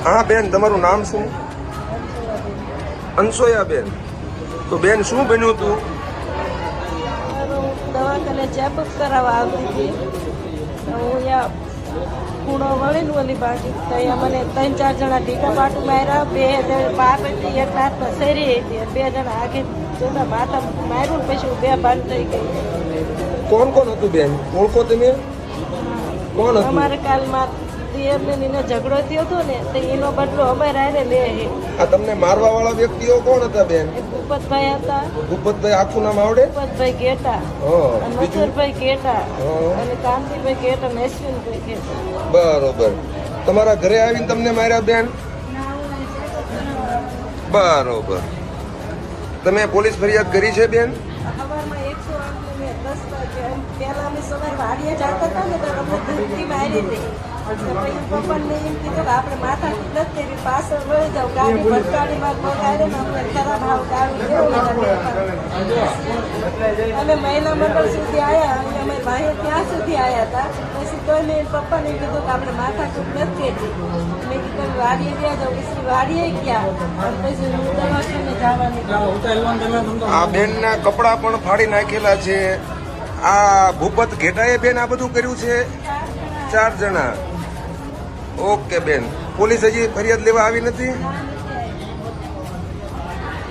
હા બેન, તમારું નામ શું? અનસોયા બેન. તો બેન શું બન્યું હતું? દવાખાને ચેકઅપ કરાવવા આવતી હતી. હું અહીંયા ખૂણો વળીને ઓલી બાજુ ત્યાં મને 3-4 જણા ટીકા પાટું માર્યા. 2 પાપ હતી, એક હાથમાં શેરી હતી, 2 જણા આગે જોતા માથા માર્યું. પછી હું બેભાન થઈ ગઈ. કોણ કોણ હતું બેન? ઓળખો તમે? કોણ હતું? અમારે કાલમાં દિયરને એને ઝઘડો થયો હતો ને, તો એનો બદલો અમારે આરે લે. આ તમને મારવા વાળા વ્યક્તિઓ કોણ હતા બેન? ભૂપતભાઈ હતા. ભૂપતભાઈ આખું નામ આવડે? ભૂપતભાઈ ગેટા, નસરભાઈ ગેટા અને કાંતિભાઈ ગેટા અને અશ્વિનભાઈ ગેટા. બરોબર. તમારા ઘરે આવીને તમને માર્યા બેન? બરોબર. તમે પોલીસ ફરિયાદ કરી છે બેન? સવારમાં 108 ને 10 વાગે પહેલા અમે સવારે વાડીએ જતા હતા ને, તો અમને ધમકી મારી હતી. પછી પપ્પાને એમ કીધું કે આપણે માથા નથી તેવી પાછળ વળી જાવ, ગાડી ભટકાડીમાં પગ આવે ને અમને ખરાબ હાવ ગાડી અમે મહિલા મંડળ સુધી આવ્યા અને અમે ભાઈએ ત્યાં સુધી આવ્યા હતા. પછી તો મેં પપ્પાને કીધું કે આપણે માથા નથી કહેતી. મેં કીધું વાડીએ ગયા જાવ. પછી વાડીએ ગયા અને પછી હું દવાખાને જવાની. આ બેનના કપડા પણ ફાડી નાખેલા છે. આ ભૂપત ઘેટાએ બેન આ બધું કર્યું છે? 4 જણા. ઓકે બેન, પોલીસ હજી ફરિયાદ લેવા આવી નથી?